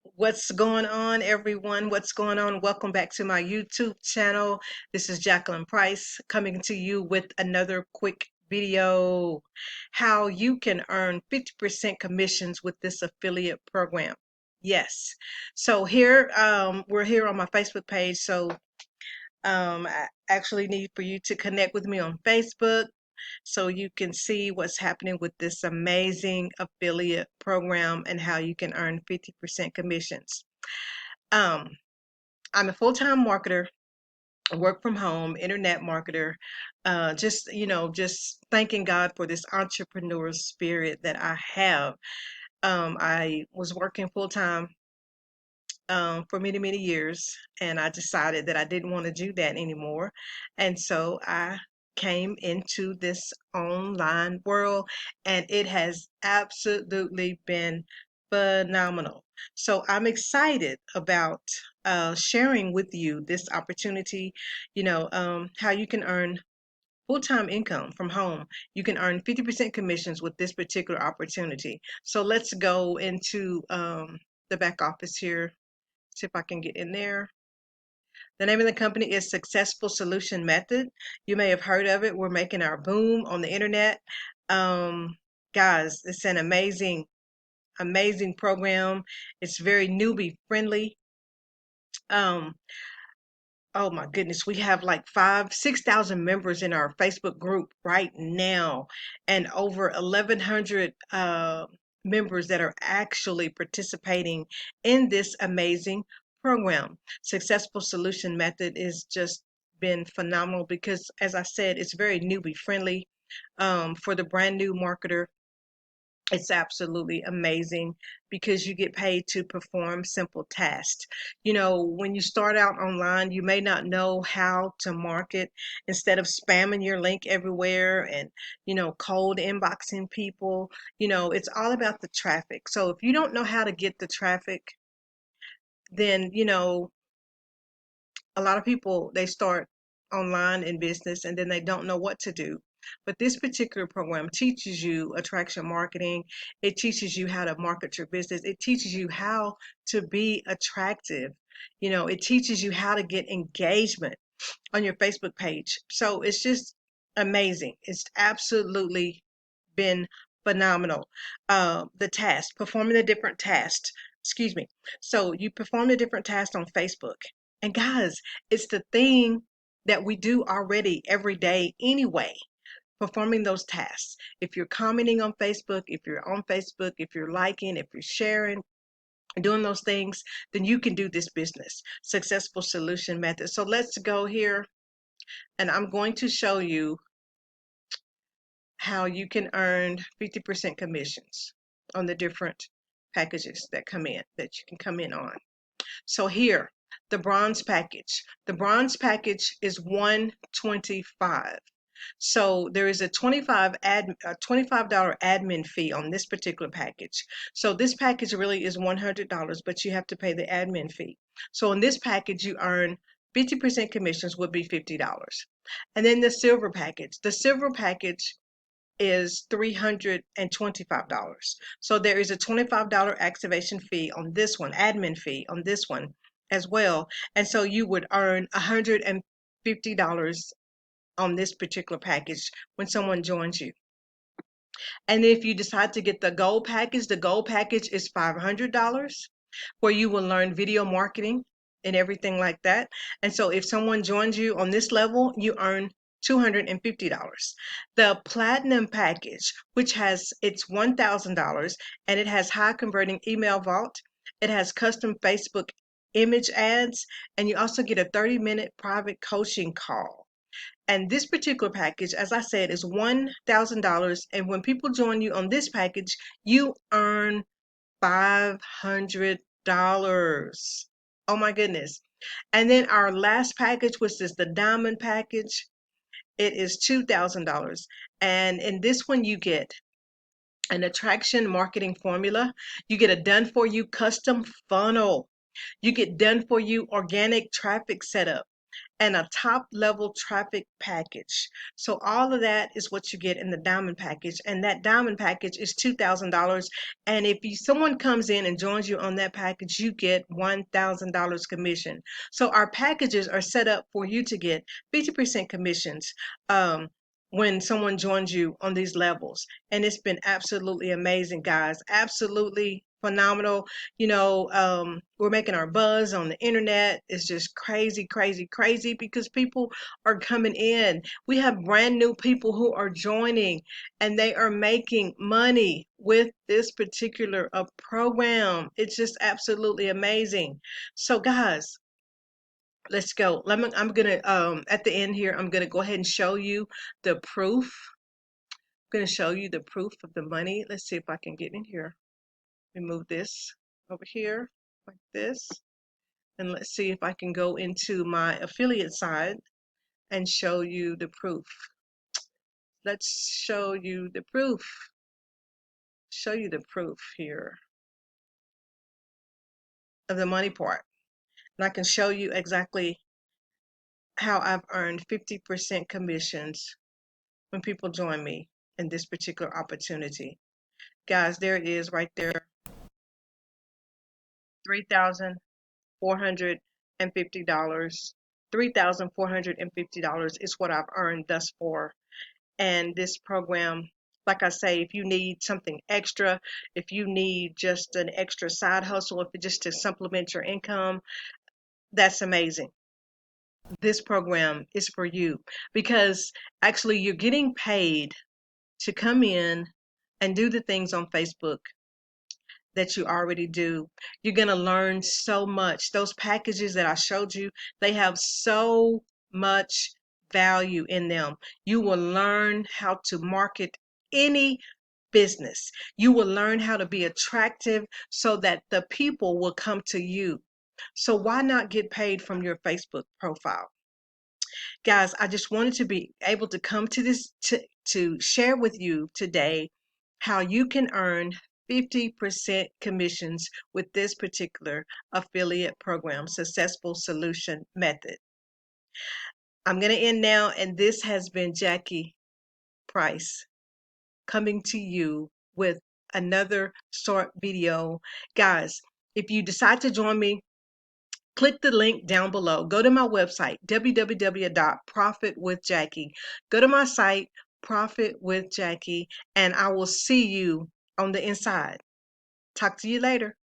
What's going on, everyone? What's going on? Welcome back to my YouTube channel. This is Jacqueline Price coming to you with another quick video. How you can earn 50% commissions with this affiliate program. Yes. So here, we're here on my Facebook page. So I actually need for you to connect with me on Facebook so you can see what's happening with this amazing affiliate program and how you can earn 50% commissions. Um, I'm a full-time marketer, work from home, internet marketer. Just thanking God for this entrepreneur spirit that I have. I was working full-time for many, many years, and I decided that I didn't want to do that anymore. And so I came into this online world, and it has absolutely been phenomenal. So I'm excited about sharing with you this opportunity, how you can earn full-time income from home. You can earn 50% commissions with this particular opportunity. So let's go into the back office here. See if I can get in there. The name of the company is Successful Solution Method. You may have heard of it. We're making our boom on the internet. Um, Guys, it's an amazing, amazing program. It's very newbie friendly. Um, oh my goodness, we have like 6,000 members in our Facebook group right now, and over 1,100 members that are actually participating in this amazing program. Successful Solution Method is just been phenomenal because, as I said, it's very newbie friendly. For the brand new marketer, it's absolutely amazing because you get paid to perform simple tasks. When you start out online, you may not know how to market. Instead of spamming your link everywhere and, cold inboxing people, it's all about the traffic. So if you don't know how to get the traffic, then, a lot of people, they start online in business and then they don't know what to do. But this particular program teaches you attraction marketing. It teaches you how to market your business. It teaches you how to be attractive. It teaches you how to get engagement on your Facebook page. So it's just amazing. It's absolutely been phenomenal. The task, performing the different tasks, excuse me. So you perform the different tasks on Facebook. And guys, it's the thing that we do already every day anyway, performing those tasks. If you're commenting on Facebook, if you're on Facebook, if you're liking, if you're sharing, doing those things, then you can do this business. Successful Solution Method. So let's go here, and I'm going to show you how you can earn 50% commissions on the different packages that come in, that you can come in on. So here, the bronze package. The bronze package is 125. So there is a $25 admin fee on this particular package. So this package really is $100, but you have to pay the admin fee. So in this package, you earn 50% commissions would be $50. And then the silver package. The silver package is $325. So there is a $25 activation fee on this one, admin fee on this one as well. And so you would earn $150 on this particular package when someone joins you. And if you decide to get the gold package is $500 where you will learn video marketing and everything like that. And so if someone joins you on this level, you earn $250. The platinum package, which has it's $1,000 and it has high converting email vault, it has custom Facebook image ads, and you also get a 30-minute private coaching call. And this particular package, as I said, is $1,000. And when people join you on this package, you earn $500. Oh my goodness. And then our last package, which is the diamond package, it is $2,000. And in this one, you get an attraction marketing formula. You get a done for you custom funnel. You get done for you organic traffic setup. and a top level traffic package. So all of that is what you get in the diamond package, and that diamond package is $2,000. And if someone comes in and joins you on that package, you get $1,000 commission. So our packages are set up for you to get 50% commissions. When someone joins you on these levels. And it's been absolutely amazing, guys. Absolutely phenomenal. We're making our buzz on the internet. It's just crazy, crazy, crazy because people are coming in. We have brand new people who are joining and they are making money with this particular program. It's just absolutely amazing. So, guys, let's go. I'm gonna at the end here, I'm gonna go ahead and show you the proof. I'm gonna show you the proof of the money. Let's see if I can get in here. Remove this over here like this. And let's see if I can go into my affiliate side and show you the proof. Let's show you the proof. Show you the proof here of the money part. And I can show you exactly how I've earned 50% commissions when people join me in this particular opportunity. Guys, there it is right there. $3,450. $3,450 is what I've earned thus far. And this program, like I say, if you need something extra, if you need just an extra side hustle, if it's just to supplement your income, that's amazing. This program is for you because actually you're getting paid to come in and do the things on Facebook that you already do. You're going to learn so much. Those packages that I showed you, they have so much value in them. You will learn how to market any business. You will learn how to be attractive so that the people will come to you. So why not get paid from your Facebook profile? Guys, I just wanted to be able to come to this to share with you today how you can earn 50% commissions with this particular affiliate program, Successful Solution Method. I'm going to end now, and this has been Jackie Price coming to you with another short video. Guys, if you decide to join me, click the link down below. Go to my website, www.profitwithjackie. Go to my site, Profit with Jackie, and I will see you on the inside. Talk to you later.